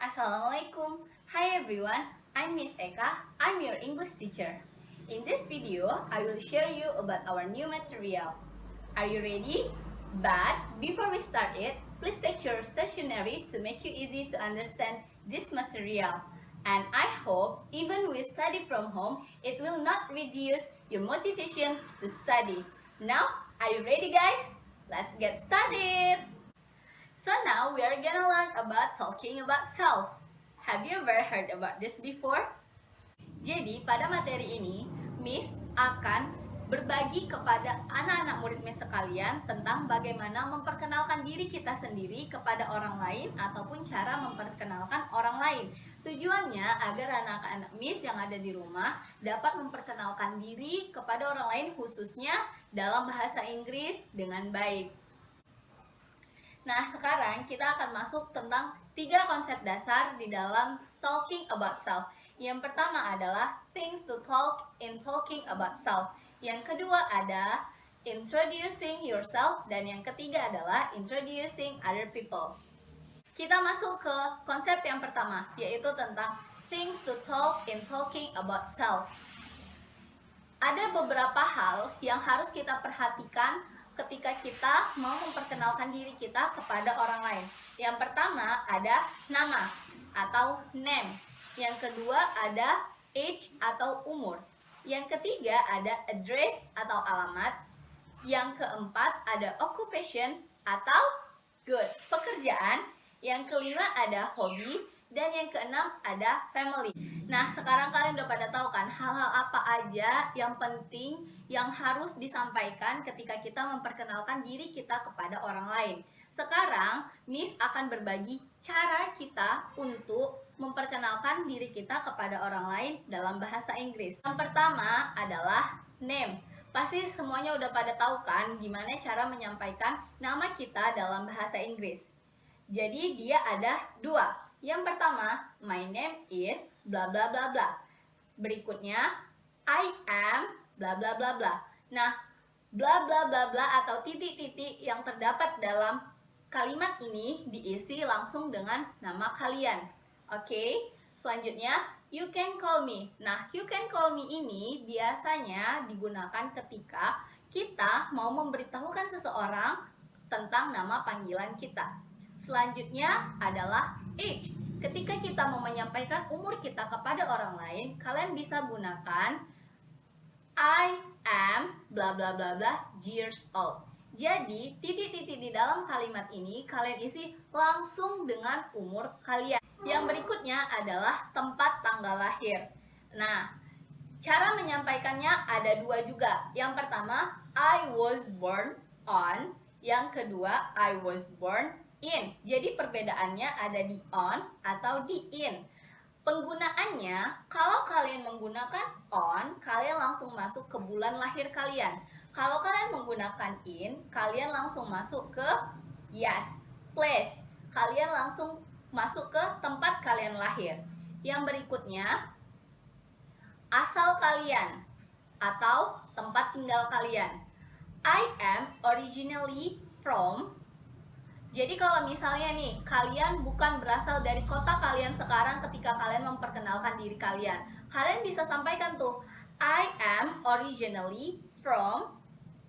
Assalamualaikum. Hi everyone, I'm Miss Eka. I'm your English teacher. In this video, I will share you about our new material. Are you ready? But before we start it, please take your stationery to make you easy to understand this material. And I hope even we study from home, it will not reduce your motivation to study. Now, are you ready guys? Let's get started! So now we are gonna learn about talking about self. Have you ever heard about this before? Jadi pada materi ini, Miss akan berbagi kepada anak-anak murid Miss sekalian tentang bagaimana memperkenalkan diri kita sendiri kepada orang lain ataupun cara memperkenalkan orang lain. Tujuannya agar anak-anak Miss yang ada di rumah dapat memperkenalkan diri kepada orang lain khususnya dalam bahasa Inggris dengan baik. Nah, sekarang kita akan masuk tentang 3 konsep dasar di dalam talking about self. Yang pertama adalah things to talk in talking about self. Yang kedua ada introducing yourself dan yang ketiga adalah introducing other people. Kita masuk ke konsep yang pertama, yaitu tentang things to talk in talking about self. Ada beberapa hal yang harus kita perhatikan ketika kita mau memperkenalkan diri kita kepada orang lain. Yang pertama ada nama atau name. Yang kedua ada age atau umur. Yang ketiga ada address atau alamat. Yang keempat ada occupation atau good, pekerjaan. Yang kelima ada hobi. Dan yang keenam ada family. Nah, sekarang kalian udah pada tahu kan hal-hal apa aja yang penting yang harus disampaikan ketika kita memperkenalkan diri kita kepada orang lain. Sekarang, Miss akan berbagi cara kita untuk memperkenalkan diri kita kepada orang lain dalam bahasa Inggris. Yang pertama adalah name. Pasti semuanya udah pada tahu kan gimana cara menyampaikan nama kita dalam bahasa Inggris. Jadi dia ada 2. Yang pertama, my name is bla bla bla bla. Berikutnya, I am bla bla bla bla. Nah, bla bla bla bla atau titik-titik yang terdapat dalam kalimat ini diisi langsung dengan nama kalian. Oke, selanjutnya, you can call me. Nah, you can call me ini biasanya digunakan ketika kita mau memberitahukan seseorang tentang nama panggilan kita. Selanjutnya adalah age. Ketika kita mau menyampaikan umur kita kepada orang lain, kalian bisa gunakan I am bla bla bla bla years old. Jadi, titik-titik di dalam kalimat ini kalian isi langsung dengan umur kalian. Yang berikutnya adalah tempat tanggal lahir. Nah, cara menyampaikannya ada 2 juga. Yang pertama, I was born on. Yang kedua, I was born in. Jadi perbedaannya ada di on atau di in. Penggunaannya, kalau kalian menggunakan on, kalian langsung masuk ke bulan lahir kalian. Kalau kalian menggunakan in, kalian langsung masuk ke yes, place. Kalian langsung masuk ke tempat kalian lahir. Yang berikutnya, asal kalian atau tempat tinggal kalian. I am originally from. Jadi kalau misalnya nih, kalian bukan berasal dari kota kalian sekarang ketika kalian memperkenalkan diri kalian. Kalian bisa sampaikan tuh, I am originally from.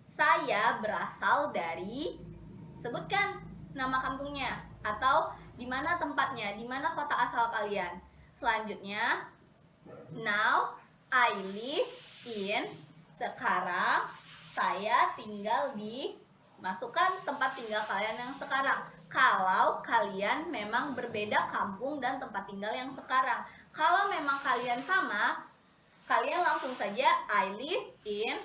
Saya berasal dari, sebutkan nama kampungnya atau di mana tempatnya, di mana kota asal kalian. Selanjutnya, now I live in. Sekarang saya tinggal di. Masukkan tempat tinggal kalian yang sekarang. Kalau kalian memang berbeda kampung dan tempat tinggal yang sekarang. Kalau memang kalian sama, kalian langsung saja I live in.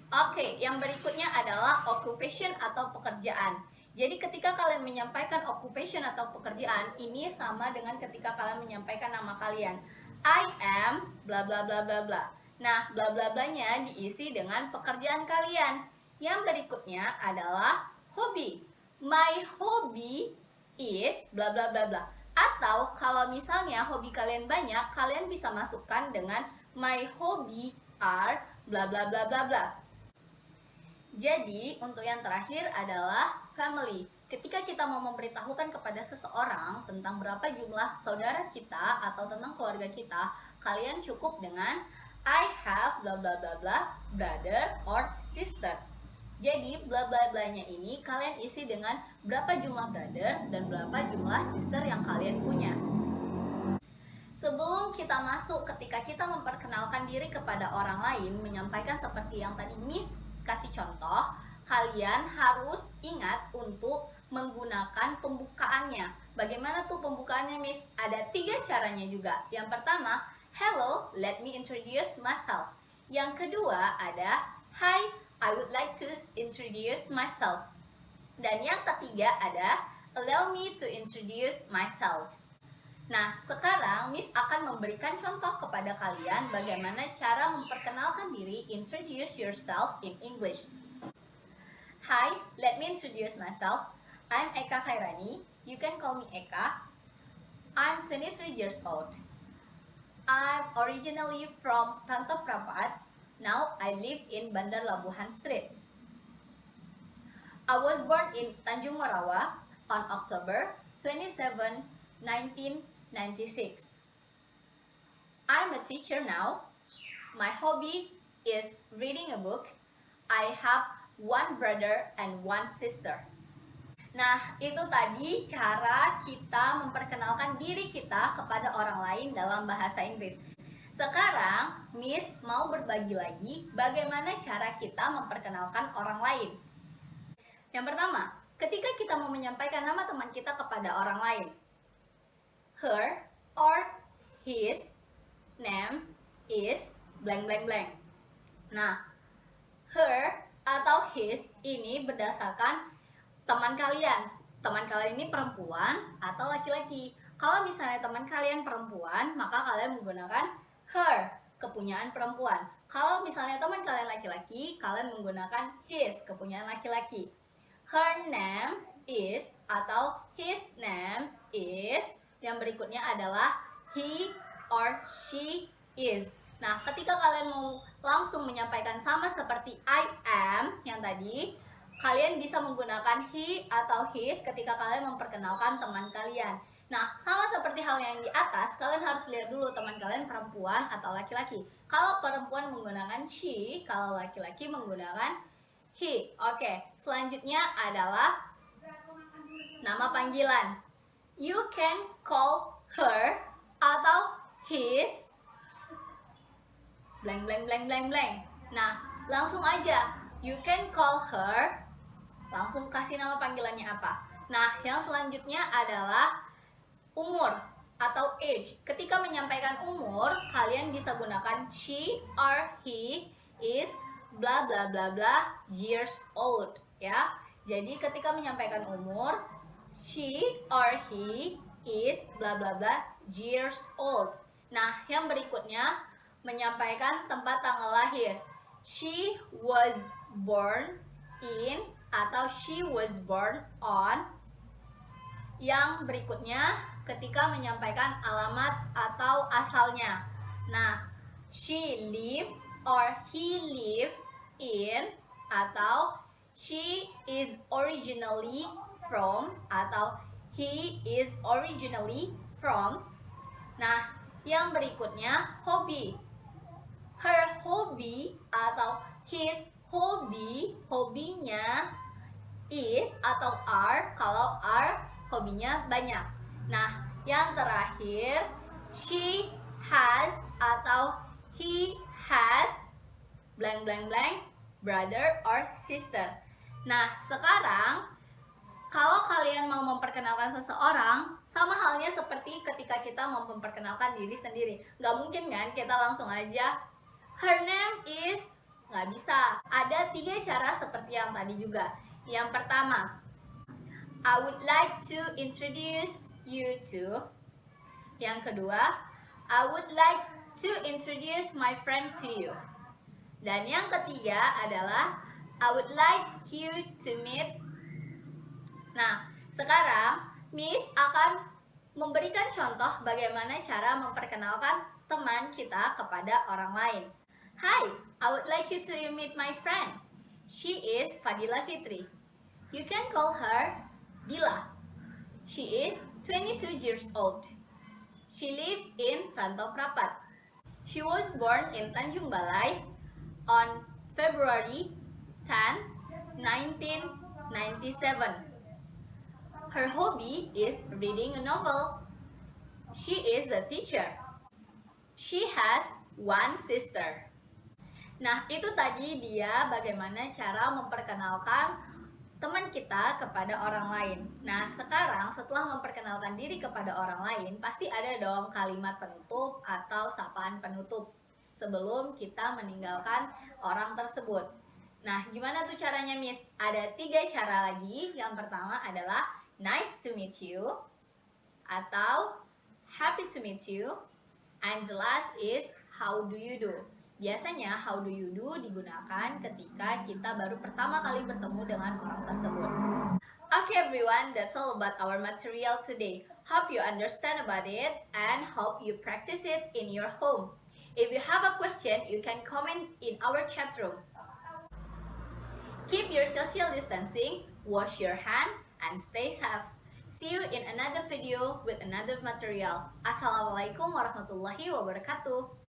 Oke, yang berikutnya adalah occupation atau pekerjaan. Jadi ketika kalian menyampaikan occupation atau pekerjaan, ini sama dengan ketika kalian menyampaikan nama kalian. I am bla bla bla bla bla. Nah, bla bla blanya diisi dengan pekerjaan kalian. Yang berikutnya adalah hobi. My hobby is bla bla bla bla. Atau kalau misalnya hobi kalian banyak, kalian bisa masukkan dengan my hobby are bla bla bla bla bla. Jadi, untuk yang terakhir adalah family. ketika kita mau memberitahukan kepada seseorang tentang berapa jumlah saudara kita atau tentang keluarga kita, kalian cukup dengan I have bla bla bla bla brother or sister. Jadi bla bla blanya ini kalian isi dengan berapa jumlah brother dan berapa jumlah sister yang kalian punya. Sebelum kita masuk, ketika kita memperkenalkan diri kepada orang lain, menyampaikan seperti yang tadi Miss kasih contoh, kalian harus ingat untuk menggunakan pembukaannya. Bagaimana tuh pembukaannya, Miss? Ada 3 caranya juga. Yang pertama, hello, let me introduce myself. Yang kedua ada, hi, I would like to introduce myself. Dan yang ketiga ada, allow me to introduce myself. Nah, sekarang Miss akan memberikan contoh kepada kalian bagaimana cara memperkenalkan diri. Introduce yourself in English. Hi, let me introduce myself. I'm Eka Khairani. You can call me Eka. I'm 23 years old. I'm originally from Rantau Prapat. Now I live in Bandar Labuhan Street. I was born in Tanjung Morawa on October 27, 1996. I'm a teacher now. My hobby is reading a book. I have 1 brother and 1 sister. Nah, itu tadi cara kita memperkenalkan diri kita kepada orang lain dalam bahasa Inggris. Sekarang, Miss mau berbagi lagi bagaimana cara kita memperkenalkan orang lain. Yang pertama, ketika kita mau menyampaikan nama teman kita kepada orang lain, her or his name is blank blank blank. Nah, her atau his ini berdasarkan teman kalian. Teman kalian ini perempuan atau laki-laki. Kalau misalnya teman kalian perempuan, maka kalian menggunakan her, kepunyaan perempuan. Kalau misalnya teman kalian laki-laki, kalian menggunakan his, kepunyaan laki-laki. Her name is atau his name is. Yang berikutnya adalah he or she is. Nah, ketika kalian mau langsung menyampaikan sama seperti I am yang tadi, kalian bisa menggunakan he atau his ketika kalian memperkenalkan teman kalian. Nah, sama seperti hal yang di atas, kalian harus lihat dulu teman kalian perempuan atau laki-laki. Kalau perempuan menggunakan she, kalau laki-laki menggunakan he. Oke, selanjutnya adalah nama panggilan. You can call her atau his blank blank blank blank blank. Nah, langsung aja. You can call her. Langsung kasih nama panggilannya apa. Nah, yang selanjutnya adalah umur atau age. Ketika menyampaikan umur, kalian bisa gunakan she or he is bla bla bla bla years old, ya. Jadi ketika menyampaikan umur, she or he is bla bla bla years old. Nah, yang berikutnya menyampaikan tempat tanggal lahir. She was born in atau she was born on. Yang berikutnya ketika menyampaikan alamat atau asalnya. Nah, she live or he live in atau she is originally from atau he is originally from. Nah, yang berikutnya hobi. Her hobby atau his hobby, hobinya is atau are, kalau are hobinya banyak. Nah, yang terakhir she has atau he has blank blank blank brother or sister. Nah, sekarang kalau kalian mau memperkenalkan seseorang, sama halnya seperti ketika kita mau memperkenalkan diri sendiri. Nggak mungkin kan kita langsung aja, her name is, nggak bisa. Ada 3 cara seperti yang tadi juga. Yang pertama, I would like to introduce you to. Yang kedua, I would like to introduce my friend to you. Dan yang ketiga adalah, I would like you to meet. Nah, sekarang Miss akan memberikan contoh bagaimana cara memperkenalkan teman kita kepada orang lain. Hi, I would like you to meet my friend. She is Fadila Fitri. You can call her Dila. She is 22 years old. She lives in Rantau Prapat. She was born in Tanjung Balai on February 10, 1997. Her hobby is reading a novel. She is a teacher. She has one sister. Nah, itu tadi dia bagaimana cara memperkenalkan teman kita kepada orang lain. Nah, sekarang setelah memperkenalkan diri kepada orang lain, pasti ada dong kalimat penutup atau sapaan penutup sebelum kita meninggalkan orang tersebut. Nah, gimana tuh caranya, Miss? Ada 3 cara lagi. Yang pertama adalah nice to meet you atau happy to meet you, and the last is how do you do. Biasanya how do you do digunakan ketika kita baru pertama kali bertemu dengan orang tersebut. Okay everyone, that's all about our material today. Hope you understand about it and hope you practice it in your home. If you have a question, you can comment in our chat room. Keep your social distancing, wash your hand, and stay safe. See you in another video with another material. Assalamualaikum warahmatullahi wabarakatuh.